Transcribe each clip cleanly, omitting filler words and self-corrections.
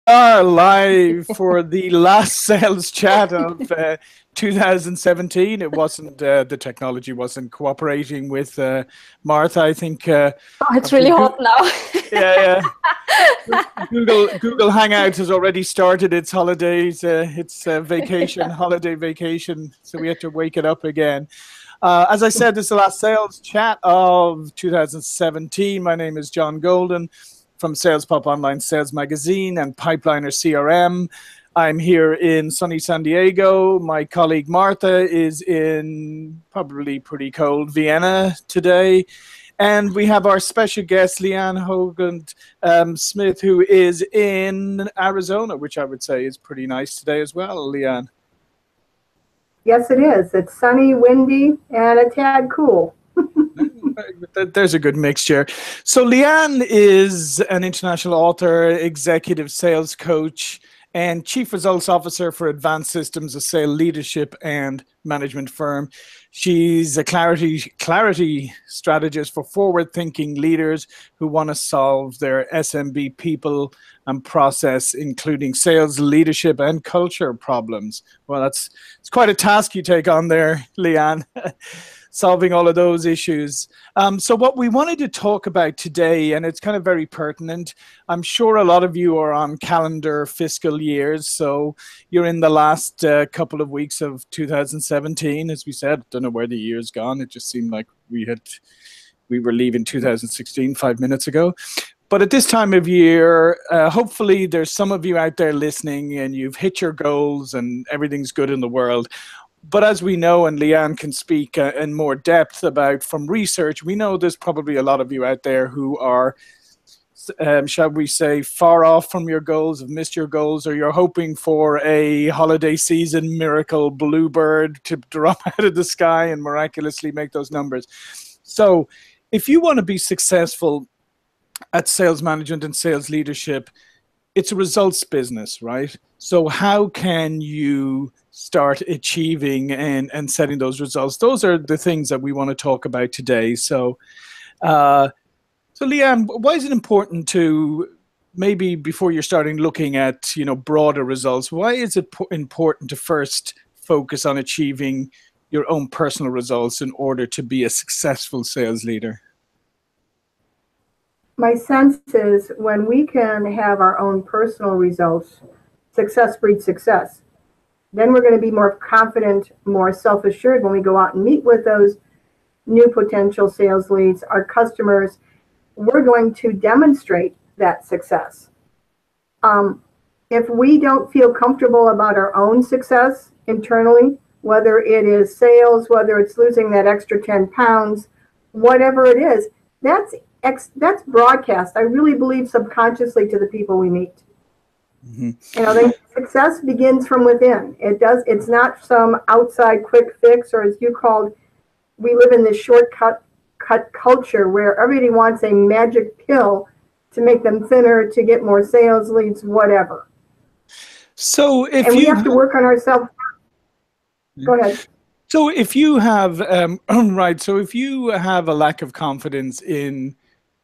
Are live for the last sales chat of 2017. It wasn't the technology wasn't cooperating with Martha. I think. Oh, it's really hot now. Yeah. Google Hangout has already started its holidays. Its vacation, holiday vacation. So we had to wake it up again. As I said, this is the last sales chat of 2017. My name is John Golden from SalesPOP Online Sales Magazine and Pipeliner CRM. I'm here in sunny San Diego. My colleague Martha is in probably pretty cold Vienna today. And we have our special guest, Leanne Hoagland-Smith, who is in Arizona, which I would say is pretty nice today as well, Leanne. Yes, it is. It's sunny, windy, and a tad cool. There's a good mixture. So Leanne is an international author, executive sales coach, and chief results officer for Advanced Systems, a sales leadership and management firm. She's a clarity strategist for forward-thinking leaders who want to solve their SMB people and process, including sales, leadership, and culture problems. Well, it's quite a task you take on there, Leanne. Solving all of those issues. So what we wanted to talk about today, and it's kind of very pertinent, I'm sure a lot of you are on calendar fiscal years, so you're in the last couple of weeks of 2017, as we said. Don't know where the year's gone. It just seemed like we were leaving 2016 5 minutes ago. But at this time of year, hopefully there's some of you out there listening and you've hit your goals and everything's good in the world. But as we know, and Leanne can speak in more depth about from research, we know there's probably a lot of you out there who are, shall we say, far off from your goals, have missed your goals, or you're hoping for a holiday season miracle bluebird to drop out of the sky and miraculously make those numbers. So if you want to be successful at sales management and sales leadership, it's a results business, right? So how can you start achieving and setting those results? Those are the things that we want to talk about today. So, Leanne, why is it important to, maybe before you're starting looking at, broader results, why is it important to first focus on achieving your own personal results in order to be a successful sales leader? My sense is when we can have our own personal results, success breeds success. Then we're going to be more confident, more self-assured when we go out and meet with those new potential sales leads, our customers. We're going to demonstrate that success. If we don't feel comfortable about our own success internally, whether it is sales, whether it's losing that extra 10 pounds, whatever it is, that's broadcast. I really believe subconsciously to the people we meet. Mm-hmm. Success begins from within. It's not some outside quick fix, or as you called, we live in this shortcut culture where everybody wants a magic pill to make them thinner, to get more sales leads, whatever. So we have to work on ourselves. Go ahead. So if you have so if you have a lack of confidence in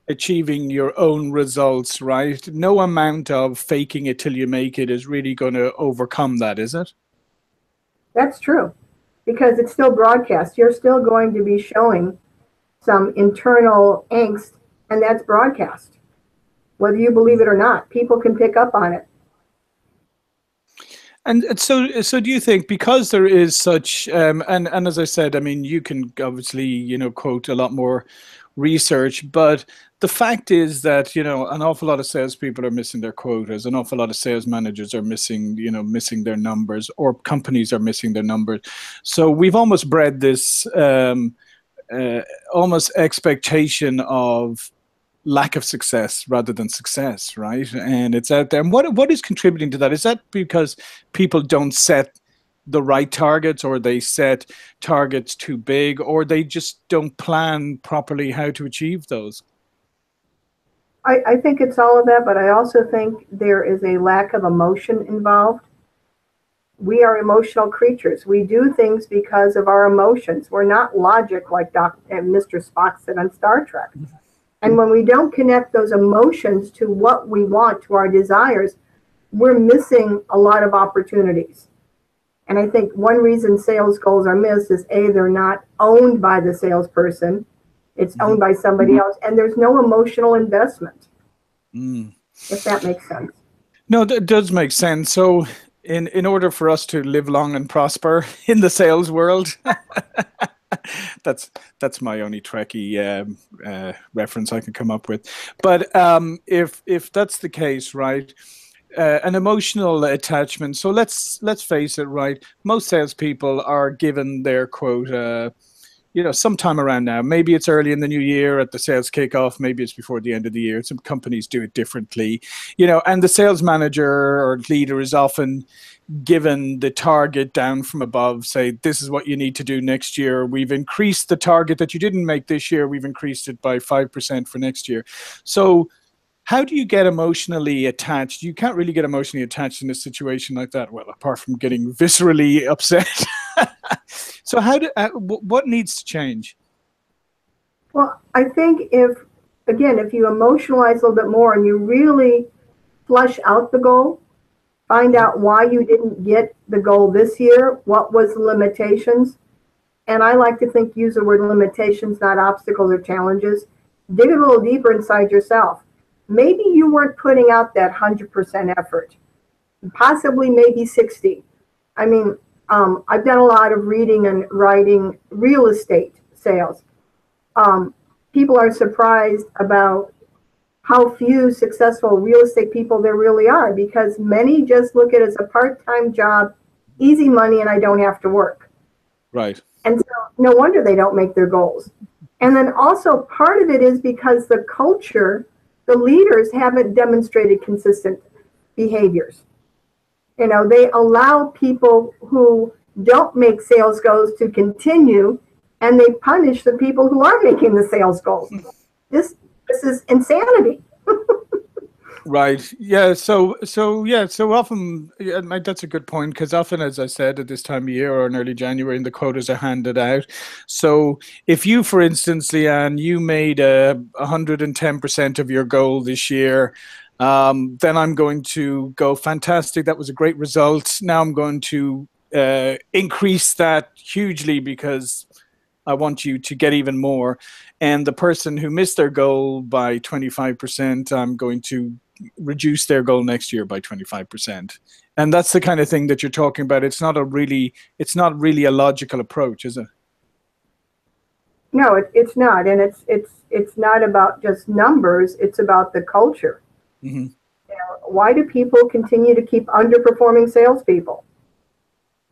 achieving your own results, right, no amount of faking it till you make it is really going to overcome that, is it? That's true, because it's still broadcast. You're still going to be showing some internal angst, and that's broadcast. Whether you believe it or not, people can pick up on it. And so do you think, because there is such, and as I said, I mean, you can obviously, quote a lot more research, but the fact is that, an awful lot of salespeople are missing their quotas. An awful lot of sales managers are missing their numbers, or companies are missing their numbers. So we've almost bred this almost expectation of lack of success rather than success, right? And it's out there. And what is contributing to that? Is that because people don't set the right targets, or they set targets too big, or they just don't plan properly how to achieve those? I think it's all of that, but I also think there is a lack of emotion involved. We are emotional creatures. We do things because of our emotions. We're not logic like Mr. Spock said on Star Trek. And when we don't connect those emotions to what we want, to our desires, we're missing a lot of opportunities. And I think one reason sales goals are missed is A, they're not owned by the salesperson. It's owned by somebody else, and there's no emotional investment, if that makes sense. No, that does make sense. So in order for us to live long and prosper in the sales world, that's my only Trekkie reference I can come up with. But if that's the case, right, an emotional attachment. So let's face it, right? Most salespeople are given their quota, sometime around now. Maybe it's early in the new year at the sales kickoff. Maybe it's before the end of the year. Some companies do it differently, and the sales manager or leader is often given the target down from above, say, this is what you need to do next year. We've increased the target that you didn't make this year. We've increased it by 5% for next year. So how do you get emotionally attached? You can't really get emotionally attached in a situation like that. Well, apart from getting viscerally upset. So what needs to change? Well, I think if you emotionalize a little bit more and you really flush out the goal, find out why you didn't get the goal this year, what was the limitations. And I like to use the word limitations, not obstacles or challenges. Dig a little deeper inside yourself. Maybe you weren't putting out that 100% effort, possibly maybe 60. I mean, I've done a lot of reading and writing real estate sales. People are surprised about how few successful real estate people there really are, because many just look at it as a part-time job, easy money, and I don't have to work. Right. And so no wonder they don't make their goals. And then also part of it is because the culture, the leaders haven't demonstrated consistent behaviors. They allow people who don't make sales goals to continue, and they punish the people who are making the sales goals. This is insanity. Right. Yeah. So often, that's a good point, because often, as I said, at this time of year or in early January, the quotas are handed out. So if you, for instance, Leanne, you made 110% of your goal this year, then I'm going to go, fantastic. That was a great result. Now I'm going to increase that hugely because I want you to get even more. And the person who missed their goal by 25%, I'm going to reduce their goal next year by 25%. And that's the kind of thing that you're talking about. It's not really a logical approach, is it? No, it's not. And it's not about just numbers. It's about the culture. Mm-hmm. Why do people continue to keep underperforming salespeople?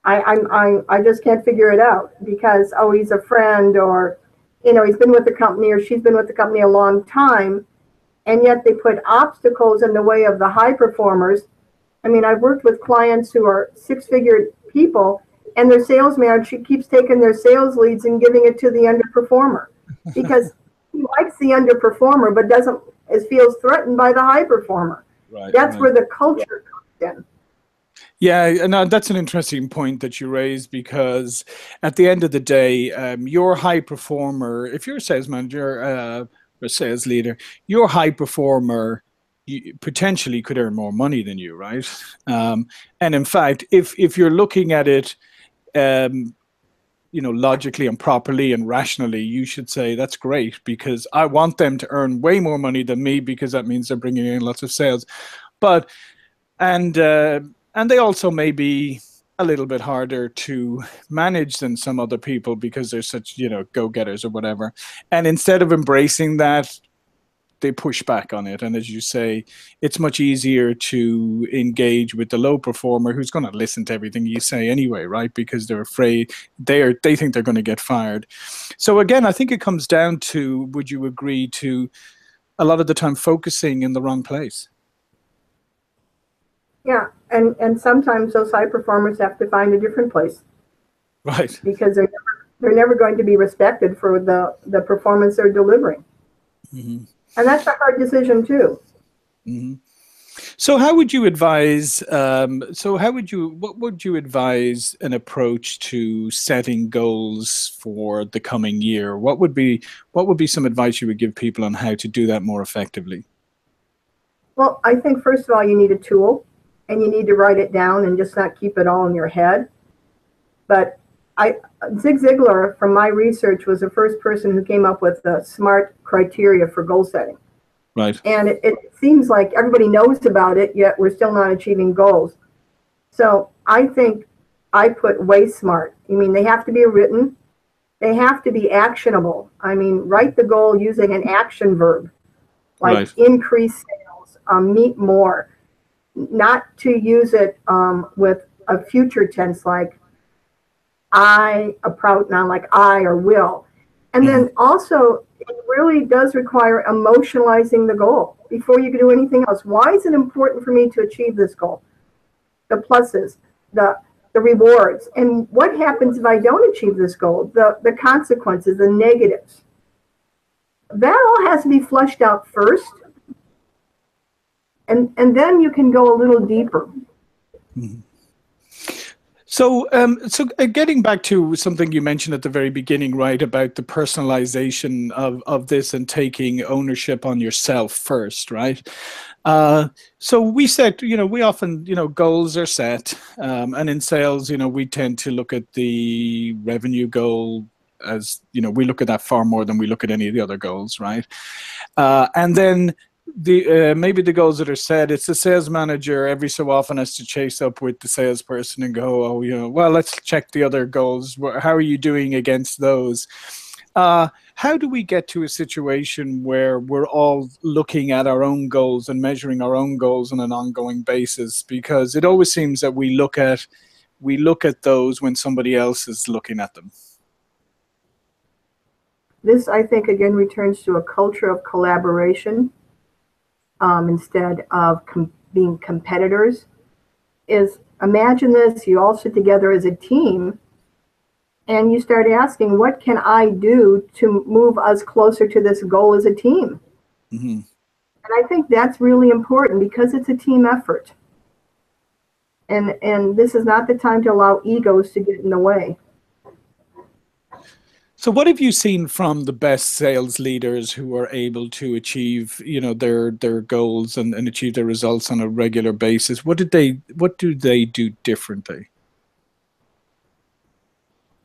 I just can't figure it out, because, he's a friend, or, he's been with the company or she's been with the company a long time, and yet they put obstacles in the way of the high performers. I mean, I've worked with clients who are six-figure people, and their sales manager keeps taking their sales leads and giving it to the underperformer because he likes the underperformer but feels threatened by the high performer. Right, That's where the culture comes in. Yeah, and that's an interesting point that you raised, because at the end of the day, your high performer, if you're a sales manager or a sales leader, your high performer potentially could earn more money than you, right? And in fact, if you're looking at it, logically and properly and rationally, you should say, that's great, because I want them to earn way more money than me, because that means they're bringing in lots of sales. And they also may be a little bit harder to manage than some other people, because they're such, go-getters or whatever. And instead of embracing that, they push back on it. And as you say, it's much easier to engage with the low performer, who's going to listen to everything you say anyway, right? Because they're afraid, they think they're going to get fired. So again, I think it comes down to, would you agree, to a lot of the time focusing in the wrong place? Yeah, and sometimes those high performers have to find a different place. Right. Because they're never going to be respected for the performance they're delivering. Mm-hmm. And that's a hard decision too. Mm-hmm. So how would you advise, what would you advise an approach to setting goals for the coming year? What would be some advice you would give people on how to do that more effectively? Well, I think first of all, you need a tool. and you need to write it down and just not keep it all in your head. But Zig Ziglar, from my research, was the first person who came up with the SMART criteria for goal setting. Right. And it seems like everybody knows about it, yet we're still not achieving goals. So I think I put way SMART. I mean, they have to be written. They have to be actionable. I mean, write the goal using an action verb, like Right. increase sales, meet more, not to use it with a future tense like a pronoun like I or will. And then also, it really does require emotionalizing the goal before you can do anything else. Why is it important for me to achieve this goal? The pluses, the rewards, and what happens if I don't achieve this goal? The consequences, the negatives. That all has to be fleshed out first, and then you can go a little deeper. Mm-hmm. So, getting back to something you mentioned at the very beginning, right, about the personalization of this and taking ownership on yourself first, right? So we said, we often, goals are set, and in sales, we tend to look at the revenue goal as, we look at that far more than we look at any of the other goals, right? And then maybe the goals that are set, it's the sales manager every so often has to chase up with the salesperson and go, oh, well, let's check the other goals. How are you doing against those? How do we get to a situation where we're all looking at our own goals and measuring our own goals on an ongoing basis? Because it always seems that we look at those when somebody else is looking at them. This, I think, again, returns to a culture of collaboration. Instead of being competitors, is imagine this, you all sit together as a team and you start asking, what can I do to move us closer to this goal as a team? Mm-hmm. And I think that's really important because it's a team effort. And this is not the time to allow egos to get in the way. So what have you seen from the best sales leaders who are able to achieve, their goals and achieve their results on a regular basis? What do they do differently?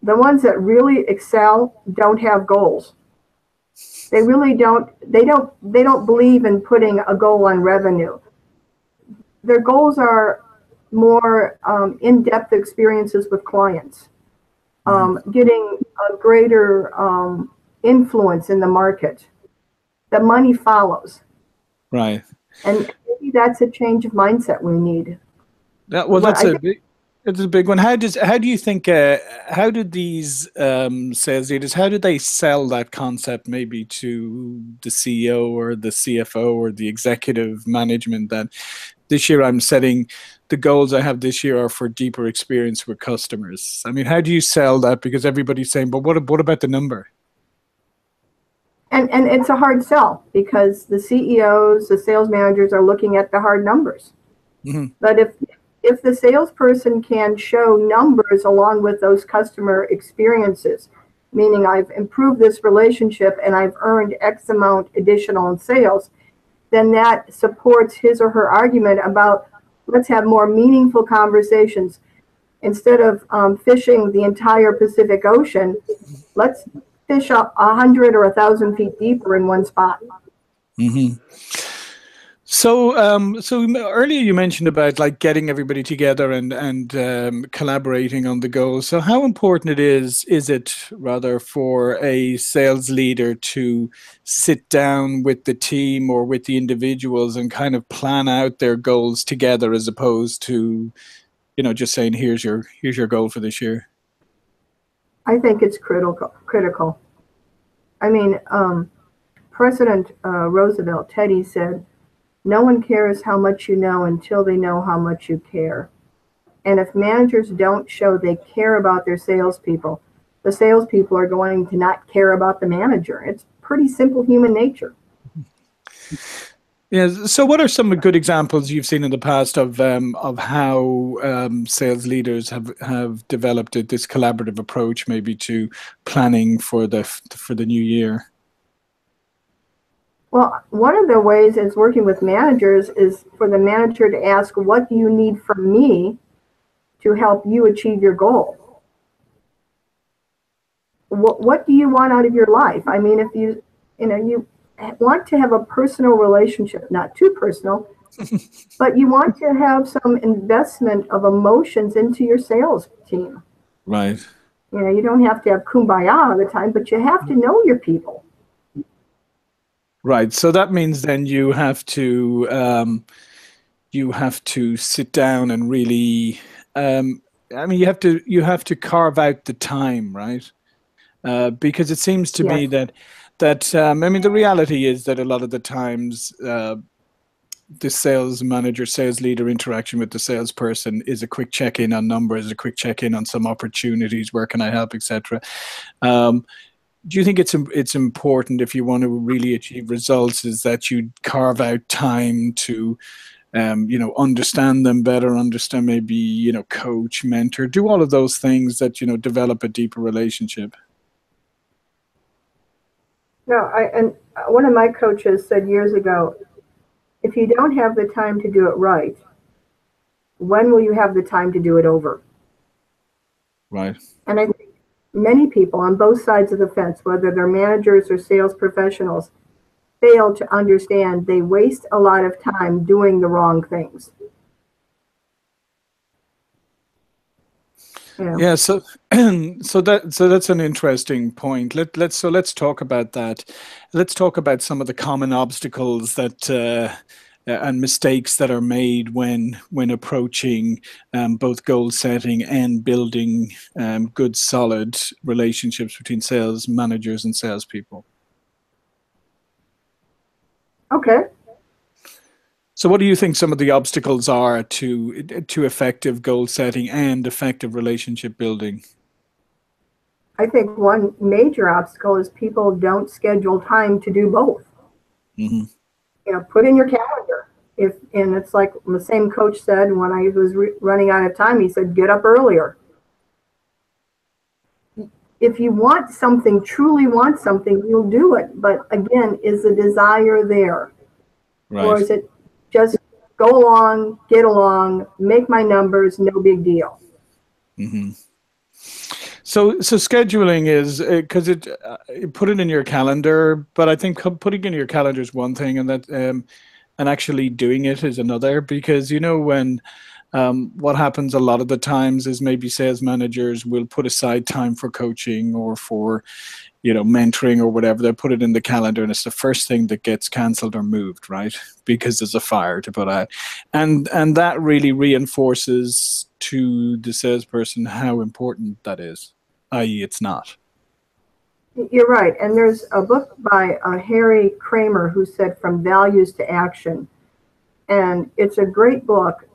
The ones that really excel don't have goals. They really don't. They don't believe in putting a goal on revenue. Their goals are more in-depth experiences with clients. Getting a greater influence in the market. The money follows. Right. And maybe that's a change of mindset we need. It's a big one. How do you think, how do these sales leaders, how do they sell that concept maybe to the CEO or the CFO or the executive management that this year I'm setting, the goals I have this year are for deeper experience with customers? I mean, how do you sell that? Because everybody's saying, but what about the number? And it's a hard sell because the CEOs, the sales managers are looking at the hard numbers. Mm-hmm. But if the salesperson can show numbers along with those customer experiences, meaning I've improved this relationship and I've earned X amount additional in sales, then that supports his or her argument about let's have more meaningful conversations. Instead of fishing the entire Pacific Ocean, let's fish up 100 or 1,000 feet deeper in one spot. Mm-hmm. So earlier you mentioned about like getting everybody together and collaborating on the goals. So how important is it rather for a sales leader to sit down with the team or with the individuals and kind of plan out their goals together as opposed to, just saying, here's your goal for this year? I think it's critical. I mean, President Roosevelt, Teddy said, no one cares how much you know until they know how much you care. And if managers don't show they care about their salespeople, the salespeople are going to not care about the manager. It's pretty simple human nature. Yeah. So, what are some good examples you've seen in the past of how sales leaders have developed this collaborative approach, maybe to planning for the new year? Well, one of the ways is working with managers is for the manager to ask, what do you need from me to help you achieve your goal? What do you want out of your life? I mean, if you want to have a personal relationship, not too personal, but you want to have some investment of emotions into your sales team. Right. You don't have to have kumbaya all the time, but you have to know your people. Right. So that means then you have to sit down and really, I mean, you have to carve out the time, right? Because it seems to me Yes. that I mean, the reality is that a lot of the times the sales manager, sales leader interaction with the salesperson is a quick check-in on numbers, a quick check-in on some opportunities, where can I help, etc. Do you think it's important, if you want to really achieve results, is that you carve out time to understand them better, understand, maybe, coach, mentor, do all of those things that, develop a deeper relationship? No, and one of my coaches said years ago, if you don't have the time to do it right, when will you have the time to do it over? Right. And I think many people on both sides of the fence, whether they're managers or sales professionals, fail to understand they waste a lot of time doing the wrong things. Yeah, so that's an interesting point. Let's talk about that. Let's talk about some of the common obstacles that and mistakes that are made when approaching both goal setting and building good, solid relationships between sales managers and salespeople. Okay. So what do you think some of the obstacles are to effective goal setting and effective relationship building? I think one major obstacle is people don't schedule time to do both. Mm-hmm. Put in your calendar. And it's like the same coach said when I was running out of time, he said, get up earlier. If you want something, truly want something, you'll do it. But again, is the desire there? Right. Or is it just go along, get along, make my numbers, no big deal? Mm-hmm. So scheduling is because put it in your calendar, but I think putting it in your calendar is one thing, and that and actually doing it is another. Because when what happens a lot of the times is maybe sales managers will put aside time for coaching or for mentoring or whatever. They put it in the calendar, and it's the first thing that gets cancelled or moved, right? Because there's a fire to put out, and that really reinforces to the salesperson how important that is, i.e., it's not. You're right. And there's a book by Harry Kramer who said From Values to Action. And it's a great book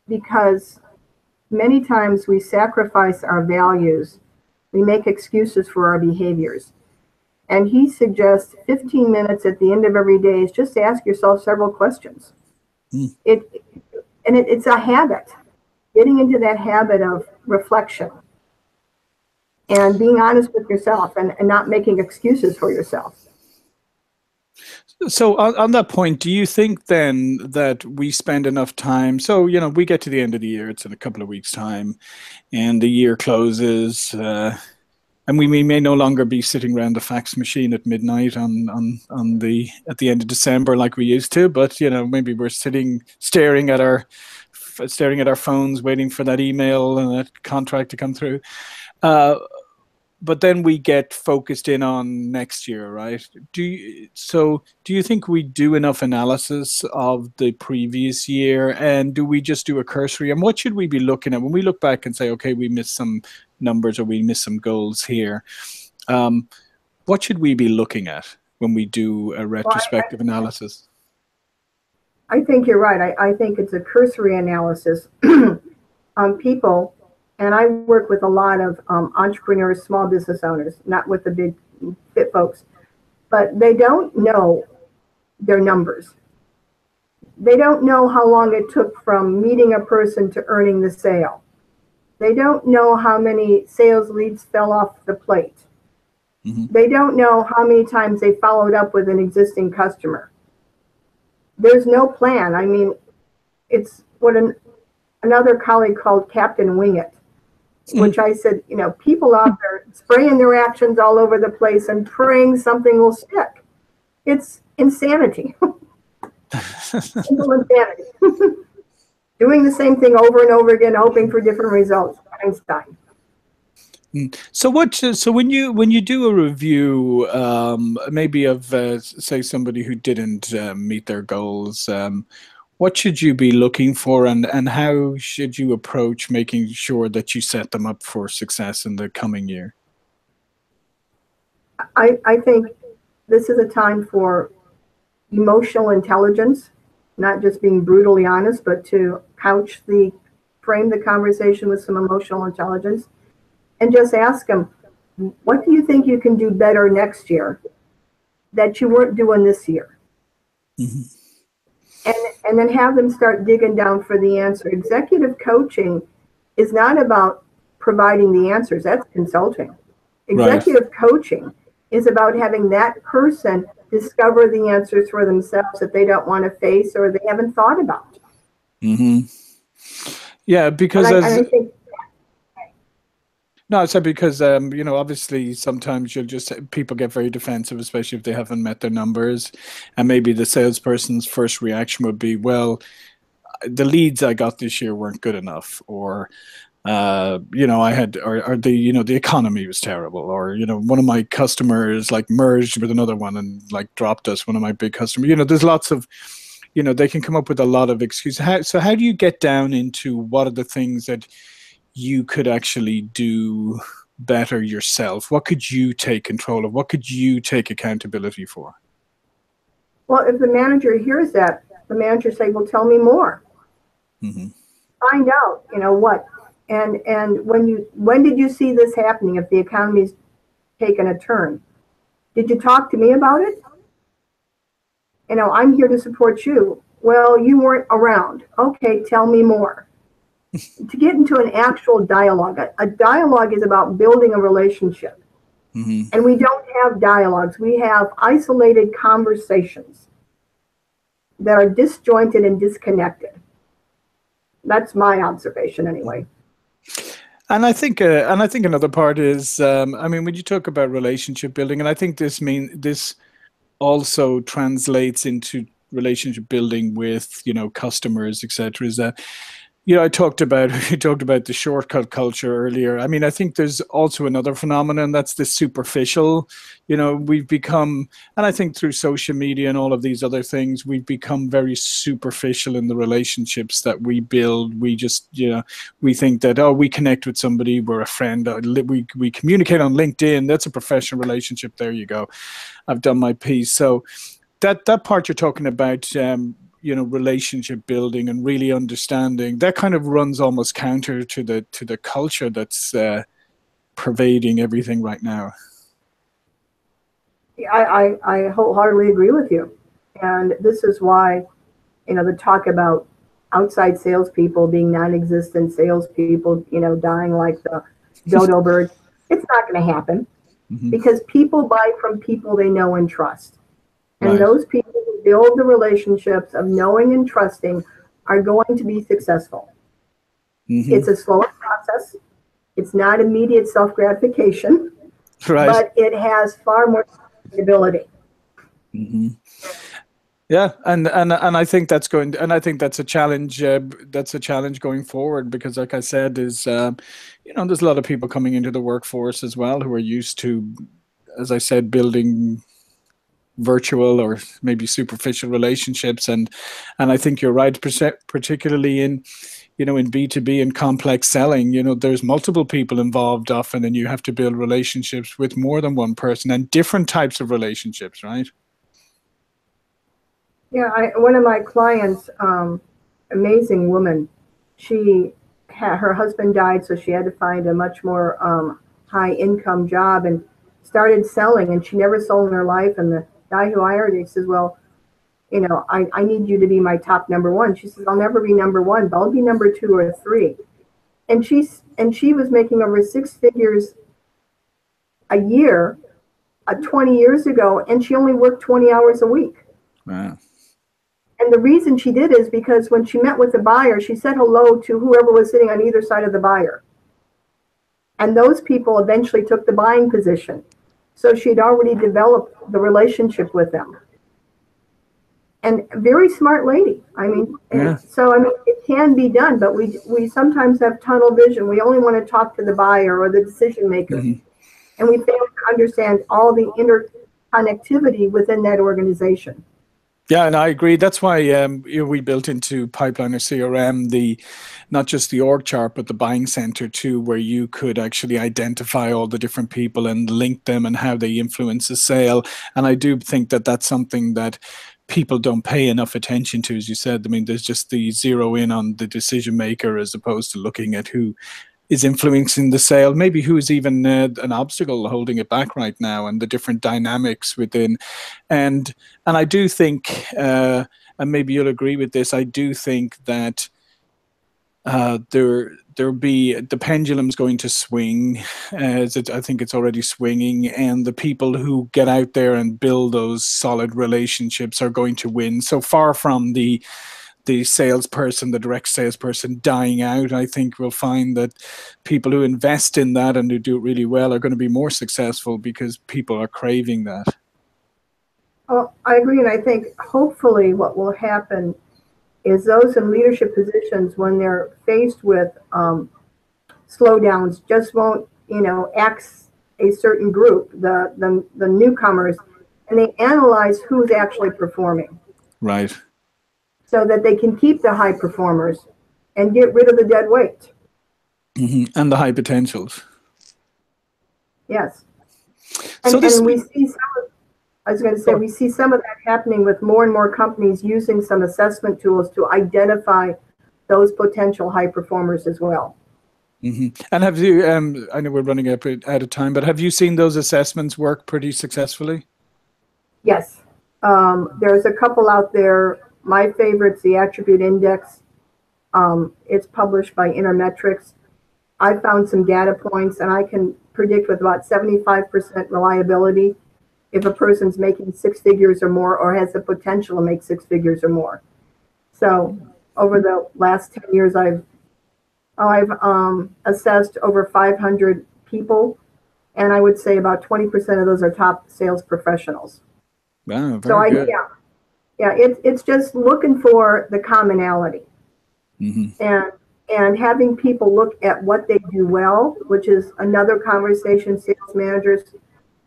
because many times we sacrifice our values. We make excuses for our behaviors. And he suggests 15 minutes at the end of every day is just to ask yourself several questions. It's a habit, getting into that habit of reflection and being honest with yourself and not making excuses for yourself. So on that point, do you think then that we spend enough time? So, we get to the end of the year, it's in a couple of weeks' time, and the year closes, and we may no longer be sitting around the fax machine at midnight at the end of December like we used to, but maybe we're staring at our phones, waiting for that email and that contract to come through. But then we get focused in on next year, right? Do you think we do enough analysis of the previous year, and do we just do a cursory? And what should we be looking at when we look back and say, okay, we missed some numbers or we missed some goals here? What should we be looking at when we do a retrospective analysis? I think you're right. I think it's a cursory analysis on people. And I work with a lot of entrepreneurs, small business owners, not with the big fit folks, but they don't know their numbers. They don't know how long it took from meeting a person to earning the sale. They don't know how many sales leads fell off the plate. They don't know how many times they followed up with an existing customer. There's no plan. I mean, it's what another colleague called Captain Wing It, which I said, you know, people out there spraying their actions all over the place and praying something will stick. It's insanity. Simple insanity. Doing the same thing over and over again, hoping for different results. Einstein. So when you do a review, maybe of say somebody who didn't meet their goals, what should you be looking for, and how should you approach making sure that you set them up for success in the coming year? I think this is a time for emotional intelligence, not just being brutally honest, but to frame the conversation with some emotional intelligence. And just ask them, what do you think you can do better next year that you weren't doing this year? And then have them start digging down for the answer. Executive coaching is not about providing the answers. That's consulting. Executive coaching is about having that person discover the answers for themselves that they don't want to face or they haven't thought about. Yeah, because I think, no, I said because you know, obviously sometimes people get very defensive, especially if they haven't met their numbers, and maybe the salesperson's first reaction would be, well, the leads I got this year weren't good enough, or you know, or the, you know, the economy was terrible, or, you know, one of my customers like merged with another one and like dropped us, one of my big customers. You know, there's lots of, you know, they can come up with a lot of excuses. So how do you get down into what are the things that you could actually do better yourself? What could you take control of? What could you take accountability for? well, if the manager hears that, the manager say, well, tell me more. Find out, you know, what. And when did you see this happening if the economy's taken a turn? Did you talk to me about it? You know, I'm here to support you. Well, you weren't around. Okay, tell me more. To get into an actual dialogue. A dialogue is about building a relationship. And we don't have dialogues. We have isolated conversations that are disjointed and disconnected. That's my observation anyway. And I think another part is, I mean, when you talk about relationship building, and I think this also translates into relationship building with, you know, customers, etc. Is that, you know, we talked about the shortcut culture earlier. I mean, I think there's also another phenomenon that's the superficial. You know, we've become, and I think through social media and all of these other things, we've become very superficial in the relationships that we build. We just, you know, we think that, oh, we connect with somebody, we're a friend, we communicate on LinkedIn. That's a professional relationship. There you go. I've done my piece. So that part you're talking about, you know, relationship building and really understanding, that kind of runs almost counter to the culture that's pervading everything right now. I wholeheartedly agree with you. And this is why, you know, the talk about outside salespeople being non-existent salespeople, you know, dying like the dodo bird, it's not going to happen because people buy from people they know and trust. And those people who build the relationships of knowing and trusting are going to be successful. It's a slower process. It's not immediate self-gratification, but it has far more stability. Yeah, and I think that's a challenge. That's a challenge going forward because, like I said, is you know, there's a lot of people coming into the workforce as well who are used to, as I said, building virtual or maybe superficial relationships, and I think you're right, particularly in, you know, in B2B and complex selling. You know, there's multiple people involved often, and you have to build relationships with more than one person and different types of relationships, right? Yeah, one of my clients, amazing woman, her husband died, so she had to find a much more high income job and started selling, and she never sold in her life. And the guy who hired her, he says, well, you know, I need you to be my top number one. She says, I'll never be number one, but I'll be number 2 or 3. And she was making over 6 figures a year 20 years ago, and she only worked 20 hours a week. Wow. And the reason she did is because when she met with the buyer, she said hello to whoever was sitting on either side of the buyer. And those people eventually took the buying position. So she'd already developed the relationship with them. And very smart lady. I mean, Yeah. so I mean, it can be done, but we sometimes have tunnel vision. We only want to talk to the buyer or the decision maker. Mm-hmm. And we fail to understand all the interconnectivity within that organization. Yeah, and I agree. That's why we built into Pipeline or CRM not just the org chart, but the buying center too, where you could actually identify all the different people and link them and how they influence a sale. And I do think that that's something that people don't pay enough attention to, as you said. I mean, there's just the zero in on the decision maker as opposed to looking at who is influencing the sale, maybe who's even an obstacle holding it back right now, and the different dynamics within. And I do think, and maybe you'll agree with this, I do think that there'll be, the pendulum's going to swing, I think it's already swinging, and the people who get out there and build those solid relationships are going to win. So far from the salesperson, the direct salesperson dying out, I think we'll find that people who invest in that and who do it really well are going to be more successful because people are craving that. Well, I agree, and I think hopefully what will happen is those in leadership positions, when they're faced with slowdowns, just won't, axe a certain group, the newcomers, and they analyze who's actually performing. Right. So that they can keep the high performers and get rid of the dead weight. Mm-hmm. And the high potentials. Yes. So and we see we see some of that happening with more and more companies using some assessment tools to identify those potential high performers as well. Mm-hmm. And have you, I know we're running out of time, but have you seen those assessments work pretty successfully? Yes. There's a couple out there. My favorite's the Attribute Index. It's published by Intermetrics. I found some data points, and I can predict with about 75% reliability if a person's making 6 figures or more, or has the potential to make 6 figures or more. So over the last 10 years, I've assessed over 500 people, and I would say about 20% of those are top sales professionals. Wow, very good. Yeah, it's just looking for the commonality. Mm-hmm. And having people look at what they do well, which is another conversation sales managers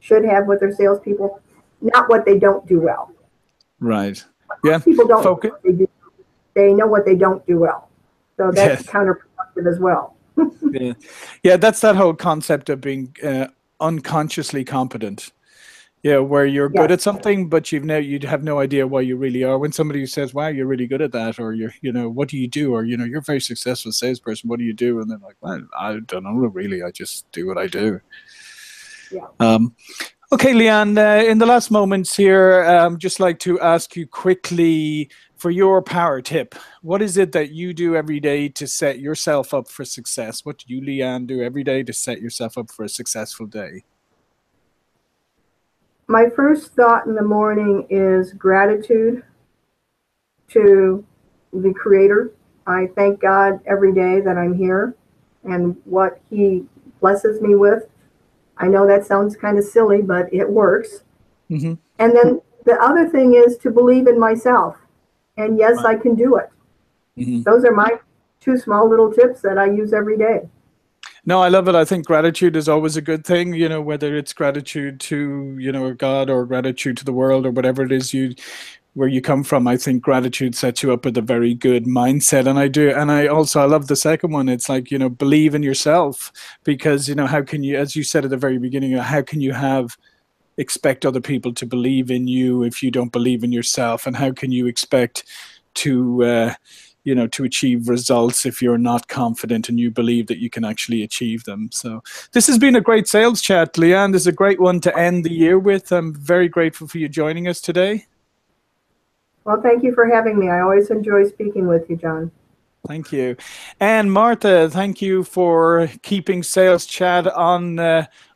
should have with their salespeople, not what they don't do well. Right. Yeah. People don't know what they do. They know what they don't do well. So that's counterproductive as well. Yeah, that's that whole concept of being unconsciously competent. Yeah, where you're good at something, but you'd have no idea why you really are. When somebody says, "Wow, you're really good at that," or what do you do? Or you're a very successful salesperson. What do you do? And they're like, "Well, I don't know really. I just do what I do." Yeah. Okay, Leanne. In the last moments here, just like to ask you quickly for your power tip. What is it that you do every day to set yourself up for success? What do you, Leanne, do every day to set yourself up for a successful day? My first thought in the morning is gratitude to the Creator. I thank God every day that I'm here and what He blesses me with. I know that sounds kind of silly, but it works. Mm-hmm. And then the other thing is to believe in myself. And yes, I can do it. Mm-hmm. Those are my 2 small little tips that I use every day. No, I love it. I think gratitude is always a good thing, whether it's gratitude to, God, or gratitude to the world, or whatever it is where you come from. I think gratitude sets you up with a very good mindset. And I love the second one. It's like, believe in yourself, because, how can you, as you said at the very beginning, how can you expect other people to believe in you if you don't believe in yourself? And how can you expect to achieve results if you're not confident and you believe that you can actually achieve them? So this has been a great sales chat, Leanne. This is a great one to end the year with. I'm very grateful for you joining us today. Well, thank you for having me. I always enjoy speaking with you, John. Thank you. And Martha, thank you for keeping Sales Chat on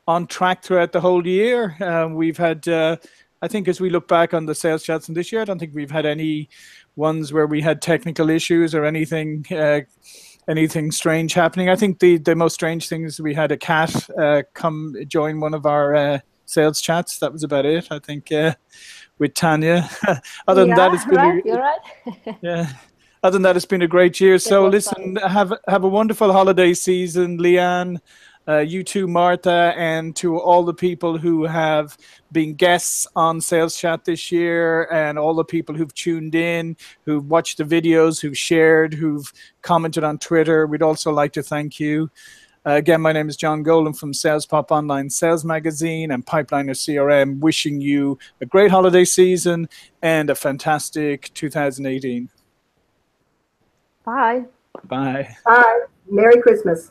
on track throughout the whole year. We've had, I think as we look back on the sales chats in this year, I don't think we've had any ones where we had technical issues or anything strange happening. I think the most strange thing is we had a cat come join one of our sales chats. That was about it, I think, with Tanya. Other than that, it's been you're right. yeah. Other than that, it's been a great year. So listen, have a wonderful holiday season, Leanne. You too, Martha, and to all the people who have been guests on Sales Chat this year, and all the people who've tuned in, who've watched the videos, who've shared, who've commented on Twitter. We'd also like to thank you. Again, my name is John Golan from SalesPOP Online Sales Magazine and Pipeliner CRM, wishing you a great holiday season and a fantastic 2018. Bye. Bye. Bye. Merry Christmas.